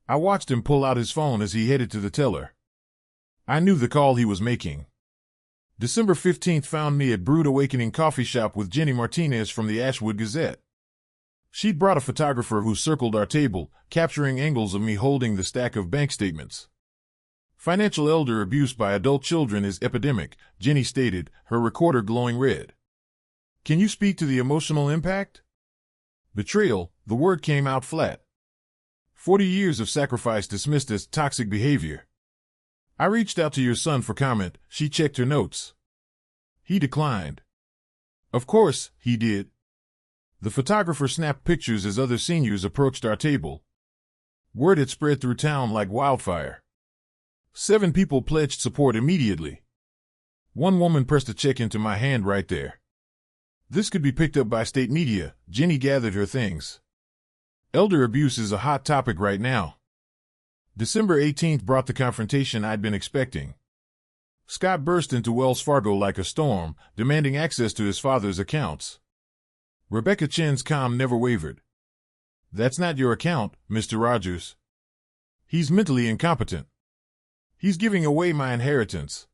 I watched him pull out his phone as he headed to the teller. I knew the call he was making. December 15th found me at Brood Awakening Coffee Shop with Jenny Martinez from the Ashwood Gazette. She'd brought a photographer who circled our table, capturing angles of me holding the stack of bank statements. Financial elder abuse by adult children is epidemic, Jenny stated, her recorder glowing red. Can you speak to the emotional impact? Betrayal, the word came out flat. 40 years of sacrifice dismissed as toxic behavior. I reached out to your son for comment. She checked her notes. He declined. Of course, he did. The photographer snapped pictures as other seniors approached our table. Word had spread through town like wildfire. 7 people pledged support immediately. One woman pressed a check into my hand right there. This could be picked up by state media. Jenny gathered her things. Elder abuse is a hot topic right now. December 18th brought the confrontation I'd been expecting. Scott burst into Wells Fargo like a storm, demanding access to his father's accounts. Rebecca Chen's calm never wavered. That's not your account, Mr. Rogers. He's mentally incompetent. He's giving away my inheritance.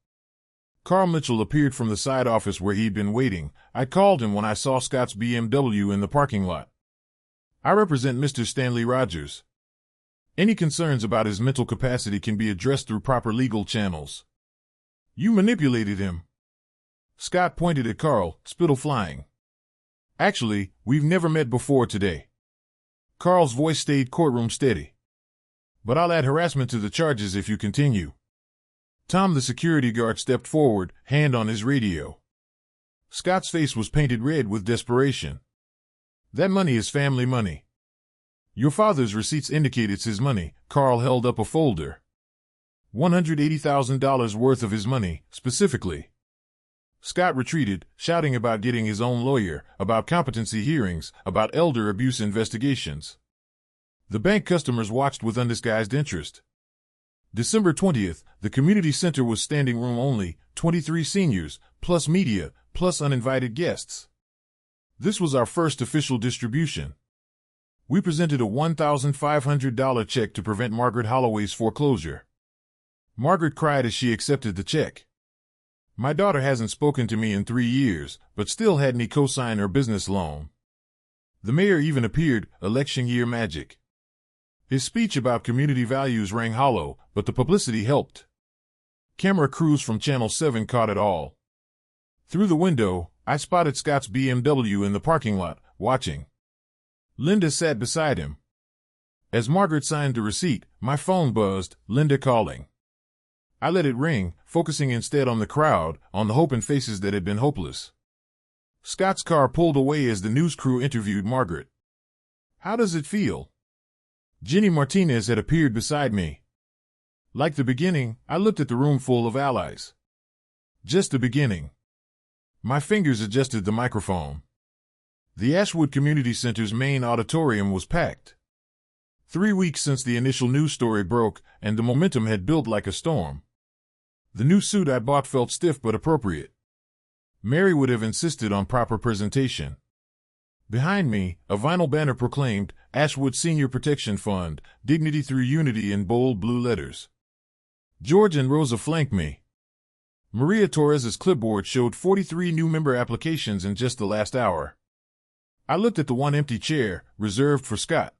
Carl Mitchell appeared from the side office where he'd been waiting. I called him when I saw Scott's BMW in the parking lot. I represent Mr. Stanley Rogers. Any concerns about his mental capacity can be addressed through proper legal channels. You manipulated him. Scott pointed at Carl, spittle flying. Actually, we've never met before today. Carl's voice stayed courtroom steady. But I'll add harassment to the charges if you continue. Tom the security guard stepped forward, hand on his radio. Scott's face was painted red with desperation. That money is family money. Your father's receipts indicate it's his money. Carl held up a folder. $180,000 worth of his money, specifically. Scott retreated, shouting about getting his own lawyer, about competency hearings, about elder abuse investigations. The bank customers watched with undisguised interest. December 20th, the community center was standing room only, 23 seniors, plus media, plus uninvited guests. This was our first official distribution. We presented a $1,500 check to prevent Margaret Holloway's foreclosure. Margaret cried as she accepted the check. My daughter hasn't spoken to me in 3 years, but still had me co-sign her business loan. The mayor even appeared, election year magic. His speech about community values rang hollow, but the publicity helped. Camera crews from Channel 7 caught it all. Through the window, I spotted Scott's BMW in the parking lot, watching. Linda sat beside him. As Margaret signed the receipt, my phone buzzed, Linda calling. I let it ring, focusing instead on the crowd, on the hope in faces that had been hopeless. Scott's car pulled away as the news crew interviewed Margaret. How does it feel? Jenny Martinez had appeared beside me. Like the beginning, I looked at the room full of allies. Just the beginning. My fingers adjusted the microphone. The Ashwood Community Center's main auditorium was packed. 3 weeks since the initial news story broke, and the momentum had built like a storm. The new suit I bought felt stiff but appropriate. Mary would have insisted on proper presentation. Behind me, a vinyl banner proclaimed, Ashwood Senior Protection Fund, Dignity Through Unity in bold blue letters. George and Rosa flanked me. Maria Torres's clipboard showed 43 new member applications in just the last hour. I looked at the one empty chair, reserved for Scott.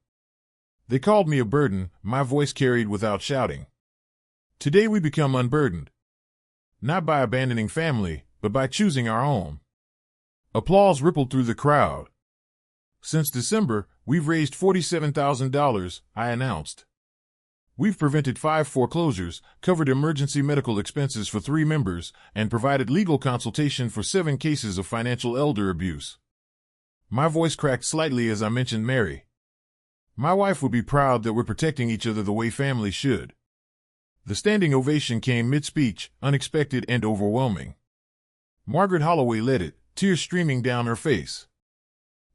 They called me a burden, my voice carried without shouting. Today we become unburdened. Not by abandoning family, but by choosing our own. Applause rippled through the crowd. Since December, we've raised $47,000, I announced. We've prevented 5 foreclosures, covered emergency medical expenses for 3 members, and provided legal consultation for 7 cases of financial elder abuse. My voice cracked slightly as I mentioned Mary. My wife would be proud that we're protecting each other the way families should. The standing ovation came mid-speech, unexpected and overwhelming. Margaret Holloway led it, tears streaming down her face.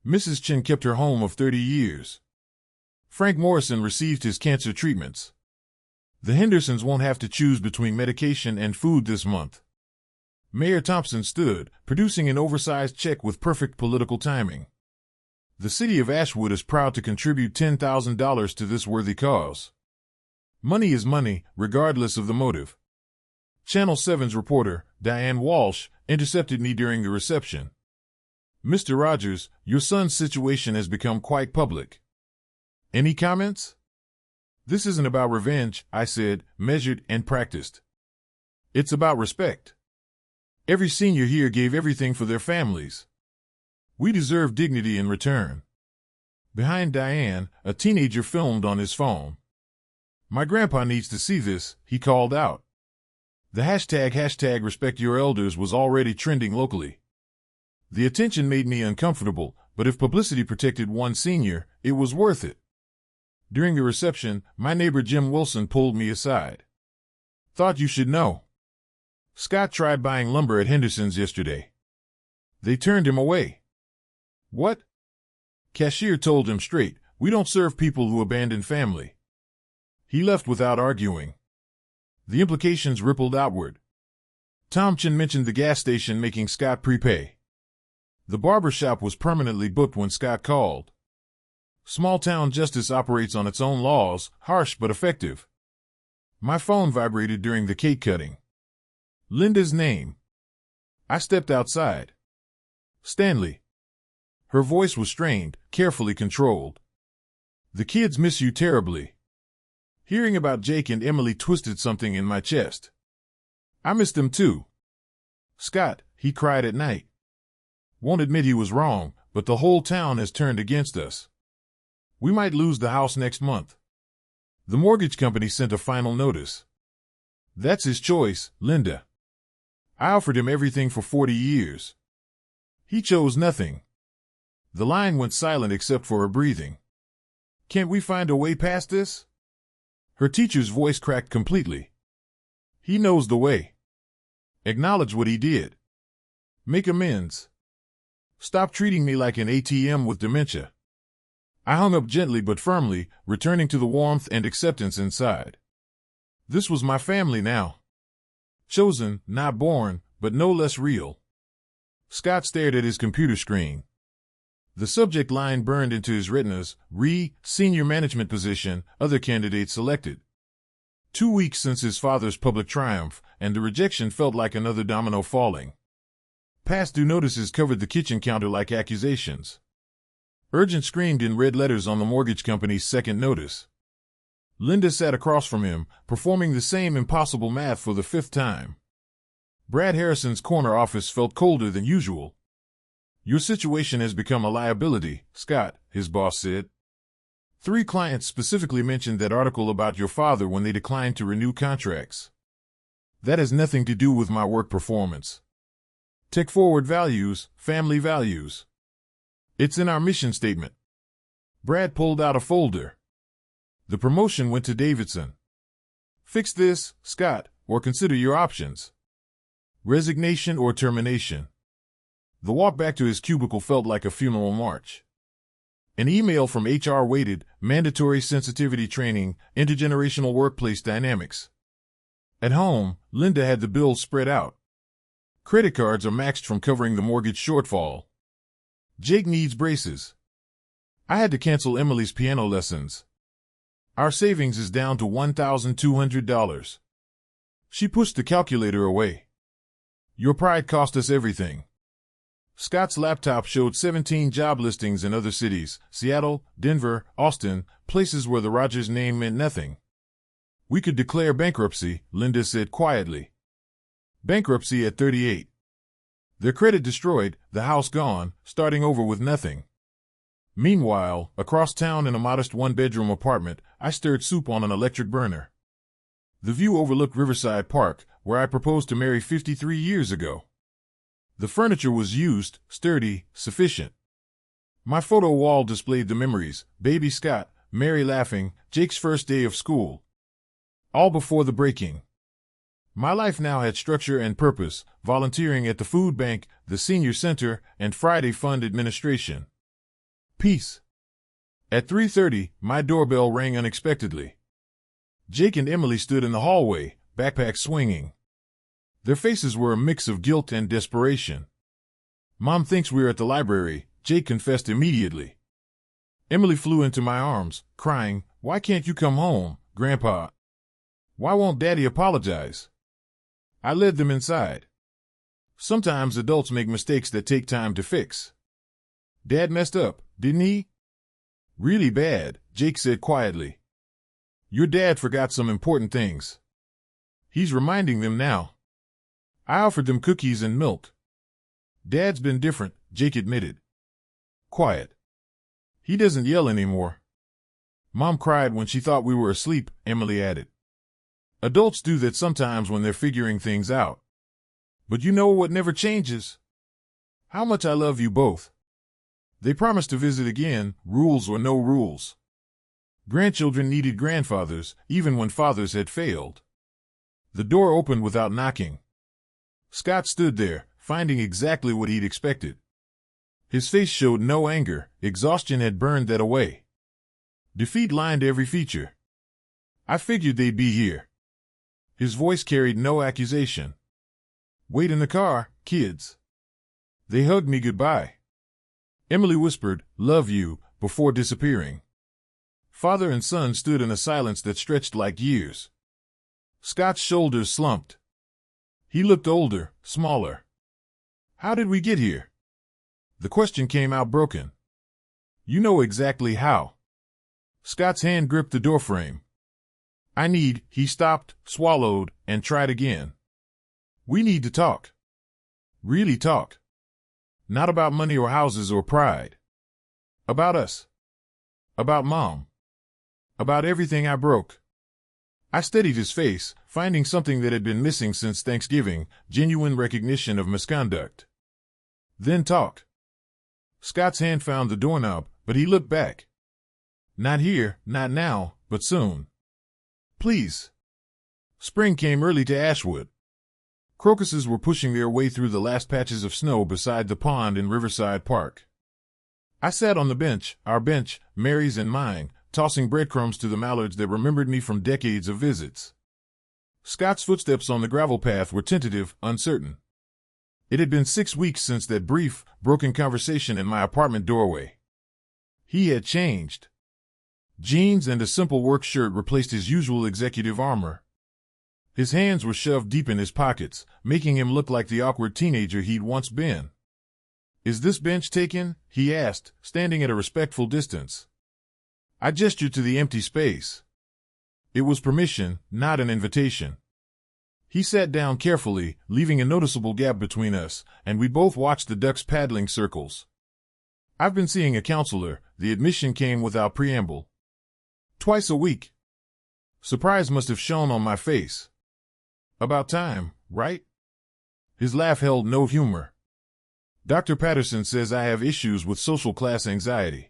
Mrs. Chen kept her home of 30 years. Frank Morrison received his cancer treatments. The Hendersons won't have to choose between medication and food this month. Mayor Thompson stood, producing an oversized check with perfect political timing. The city of Ashwood is proud to contribute $10,000 to this worthy cause. Money is money, regardless of the motive. Channel 7's reporter, Diane Walsh, intercepted me during the reception. Mr. Rogers, your son's situation has become quite public. Any comments? This isn't about revenge, I said, measured and practiced. It's about respect. Every senior here gave everything for their families. We deserve dignity in return. Behind Diane, a teenager filmed on his phone. My grandpa needs to see this, he called out. The hashtag respect your elders was already trending locally. The attention made me uncomfortable, but if publicity protected one senior, it was worth it. During the reception, my neighbor Jim Wilson pulled me aside. Thought you should know. Scott tried buying lumber at Henderson's yesterday. They turned him away. What? Cashier told him straight, we don't serve people who abandon family. He left without arguing. The implications rippled outward. Tom Chin mentioned the gas station making Scott prepay. The barber shop was permanently booked when Scott called. Small-town justice operates on its own laws, harsh but effective. My phone vibrated during the cake cutting. Linda's name. I stepped outside. Stanley. Her voice was strained, carefully controlled. The kids miss you terribly. Hearing about Jake and Emily twisted something in my chest. I missed them too. Scott, he cried at night. Won't admit he was wrong, but the whole town has turned against us. We might lose the house next month. The mortgage company sent a final notice. That's his choice, Linda. I offered him everything for 40 years. He chose nothing. The line went silent except for her breathing. Can't we find a way past this? Her teacher's voice cracked completely. He knows the way. Acknowledge what he did. Make amends. Stop treating me like an ATM with dementia. I hung up gently but firmly, returning to the warmth and acceptance inside. This was my family now. Chosen, not born, but no less real. Scott stared at his computer screen. The subject line burned into his retinas, senior management position, other candidates selected. 2 weeks since his father's public triumph, and the rejection felt like another domino falling. Past due notices covered the kitchen counter like accusations. Urgent screamed in red letters on the mortgage company's second notice. Linda sat across from him, performing the same impossible math for the 5th time. Brad Harrison's corner office felt colder than usual. Your situation has become a liability, Scott, his boss said. 3 clients specifically mentioned that article about your father when they declined to renew contracts. That has nothing to do with my work performance. Tech-forward values, family values. It's in our mission statement. Brad pulled out a folder. The promotion went to Davidson. Fix this, Scott, or consider your options. Resignation or termination. The walk back to his cubicle felt like a funeral march. An email from HR waited, mandatory sensitivity training, intergenerational workplace dynamics. At home, Linda had the bills spread out. Credit cards are maxed from covering the mortgage shortfall. Jake needs braces. I had to cancel Emily's piano lessons. Our savings is down to $1,200. She pushed the calculator away. Your pride cost us everything. Scott's laptop showed 17 job listings in other cities, Seattle, Denver, Austin, places where the Rogers name meant nothing. We could declare bankruptcy, Linda said quietly. Bankruptcy at 38. Their credit destroyed, the house gone, starting over with nothing. Meanwhile, across town in a modest one-bedroom apartment, I stirred soup on an electric burner. The view overlooked Riverside Park, where I proposed to Mary 53 years ago. The furniture was used, sturdy, sufficient. My photo wall displayed the memories, baby Scott, Mary laughing, Jake's first day of school. All before the breaking. My life now had structure and purpose, volunteering at the food bank, the senior center, and Friday fund administration. Peace. At 3:30, my doorbell rang unexpectedly. Jake and Emily stood in the hallway, backpacks swinging. Their faces were a mix of guilt and desperation. Mom thinks we're at the library, Jake confessed immediately. Emily flew into my arms, crying, "Why can't you come home, Grandpa? Why won't Daddy apologize?" I led them inside. Sometimes adults make mistakes that take time to fix. Dad messed up, didn't he? Really bad, Jake said quietly. Your dad forgot some important things. He's reminding them now. I offered them cookies and milk. Dad's been different, Jake admitted. Quiet. He doesn't yell anymore. Mom cried when she thought we were asleep, Emily added. Adults do that sometimes when they're figuring things out. But you know what never changes? How much I love you both. They promised to visit again, rules or no rules. Grandchildren needed grandfathers, even when fathers had failed. The door opened without knocking. Scott stood there, finding exactly what he'd expected. His face showed no anger, exhaustion had burned that away. Defeat lined every feature. I figured they'd be here. His voice carried no accusation. Wait in the car, kids. They hugged me goodbye. Emily whispered, love you, before disappearing. Father and son stood in a silence that stretched like years. Scott's shoulders slumped. He looked older, smaller. How did we get here? The question came out broken. You know exactly how. Scott's hand gripped the doorframe. He stopped, swallowed, and tried again. We need to talk. Really talk. Not about money or houses or pride. About us. About Mom. About everything I broke. I steadied his face, finding something that had been missing since Thanksgiving, genuine recognition of misconduct. Then talk. Scott's hand found the doorknob, but he looked back. Not here, not now, but soon. Please. Spring came early to Ashwood. Crocuses were pushing their way through the last patches of snow beside the pond in Riverside Park. I sat on the bench, our bench, Mary's and mine, tossing breadcrumbs to the mallards that remembered me from decades of visits. Scott's footsteps on the gravel path were tentative, uncertain. It had been 6 weeks since that brief, broken conversation in my apartment doorway. He had changed. Jeans and a simple work shirt replaced his usual executive armor. His hands were shoved deep in his pockets, making him look like the awkward teenager he'd once been. Is this bench taken? He asked, standing at a respectful distance. I gestured to the empty space. It was permission, not an invitation. He sat down carefully, leaving a noticeable gap between us, and we both watched the ducks paddling circles. I've been seeing a counselor. The admission came without preamble. Twice a week. Surprise must have shown on my face. About time, right? His laugh held no humor. Dr. Patterson says I have issues with social class anxiety.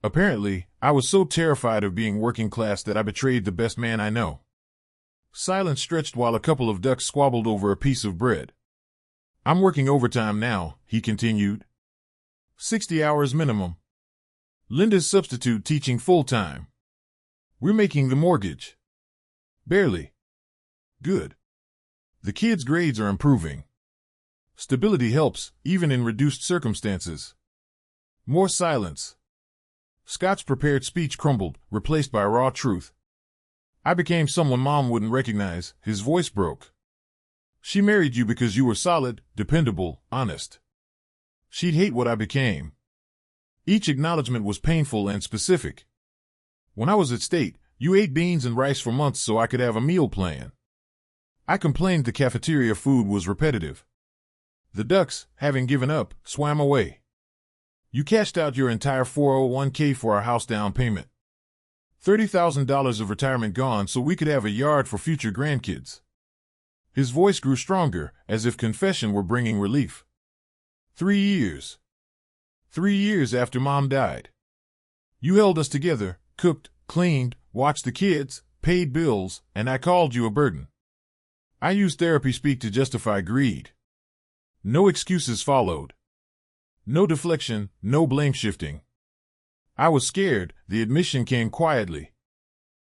Apparently, I was so terrified of being working class that I betrayed the best man I know. Silence stretched while a couple of ducks squabbled over a piece of bread. I'm working overtime now, he continued. 60 hours minimum. Linda's substitute teaching full-time. We're making the mortgage. Barely. Good. The kids' grades are improving. Stability helps, even in reduced circumstances. More silence. Scott's prepared speech crumbled, replaced by raw truth. I became someone Mom wouldn't recognize. His voice broke. She married you because you were solid, dependable, honest. She'd hate what I became. Each acknowledgement was painful and specific. When I was at state, you ate beans and rice for months so I could have a meal plan. I complained the cafeteria food was repetitive. The ducks, having given up, swam away. You cashed out your entire 401k for our house down payment. $30,000 of retirement gone so we could have a yard for future grandkids. His voice grew stronger, as if confession were bringing relief. 3 years. 3 years after Mom died. You held us together, cooked, cleaned, watched the kids, paid bills, and I called you a burden. I used therapy speak to justify greed. No excuses followed. No deflection, no blame shifting. I was scared. The admission came quietly.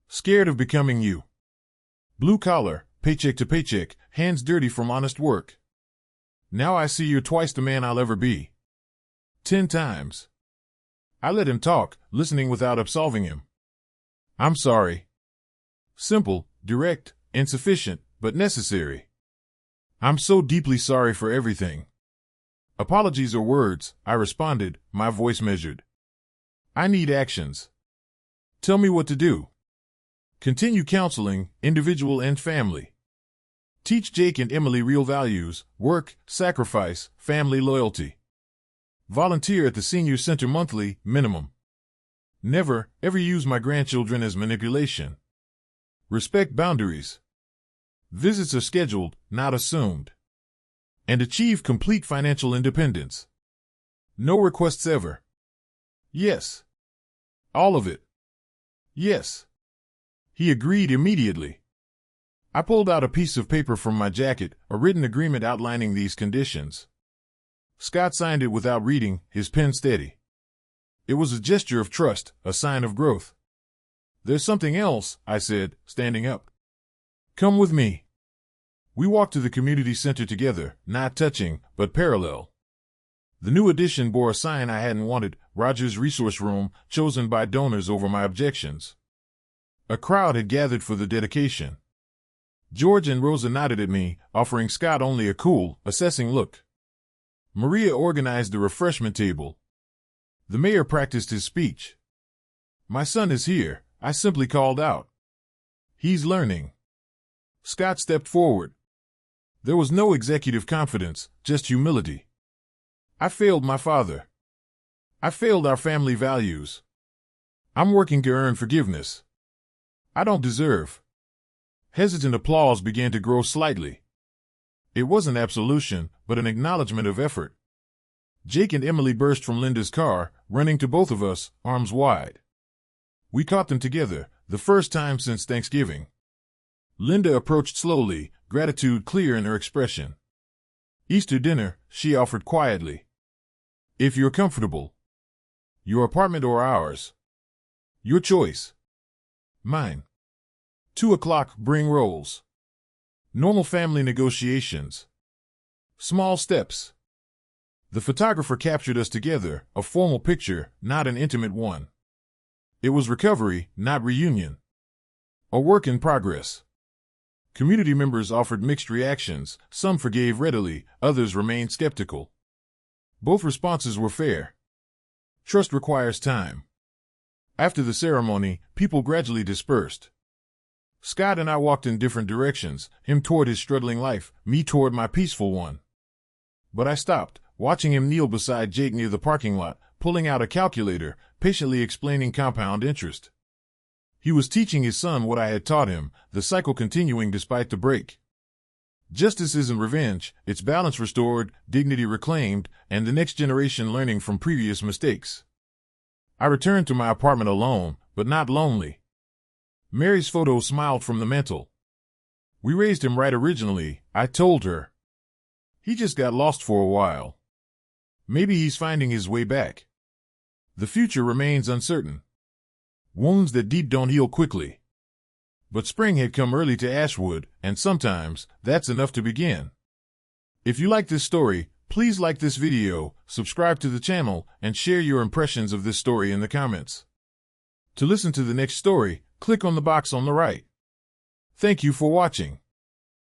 Scared of becoming you. Blue collar, paycheck to paycheck, hands dirty from honest work. Now I see you're twice the man I'll ever be. 10 times. I let him talk, listening without absolving him. I'm sorry. Simple, direct, insufficient, but necessary. I'm so deeply sorry for everything. Apologies are words, I responded, my voice measured. I need actions. Tell me what to do. Continue counseling, individual and family. Teach Jake and Emily real values: work, sacrifice, family loyalty. Volunteer at the Senior Center monthly, minimum. Never, ever use my grandchildren as manipulation. Respect boundaries. Visits are scheduled, not assumed. And achieve complete financial independence. No requests ever. Yes. All of it. Yes. He agreed immediately. I pulled out a piece of paper from my jacket, a written agreement outlining these conditions. Scott signed it without reading, his pen steady. It was a gesture of trust, a sign of growth. There's something else, I said, standing up. Come with me. We walked to the community center together, not touching, but parallel. The new addition bore a sign I hadn't wanted: Roger's Resource Room, chosen by donors over my objections. A crowd had gathered for the dedication. George and Rosa nodded at me, offering Scott only a cool, assessing look. Maria organized the refreshment table. The mayor practiced his speech. My son is here, I simply called out. He's learning. Scott stepped forward. There was no executive confidence, just humility. I failed my father. I failed our family values. I'm working to earn forgiveness. I don't deserve. Hesitant applause began to grow slightly. It wasn't absolution, but an acknowledgement of effort. Jake and Emily burst from Linda's car, running to both of us, arms wide. We caught them together, the first time since Thanksgiving. Linda approached slowly, gratitude clear in her expression. Easter dinner, she offered quietly. If you're comfortable. Your apartment or ours. Your choice. Mine. 2:00, bring rolls. Normal family negotiations. Small steps. The photographer captured us together, a formal picture, not an intimate one. It was recovery, not reunion. A work in progress. Community members offered mixed reactions, some forgave readily, others remained skeptical. Both responses were fair. Trust requires time. After the ceremony, people gradually dispersed. Scott and I walked in different directions, him toward his struggling life, me toward my peaceful one. But I stopped, watching him kneel beside Jake near the parking lot, pulling out a calculator, patiently explaining compound interest. He was teaching his son what I had taught him, the cycle continuing despite the break. Justice isn't revenge, it's balance restored, dignity reclaimed, and the next generation learning from previous mistakes. I returned to my apartment alone, but not lonely. Mary's photo smiled from the mantel. We raised him right originally, I told her. He just got lost for a while. Maybe he's finding his way back. The future remains uncertain. Wounds that deep don't heal quickly. But spring had come early to Ashwood, and sometimes that's enough to begin. If you like this story, please like this video, subscribe to the channel, and share your impressions of this story in the comments. To listen to the next story, click on the box on the right. Thank you for watching.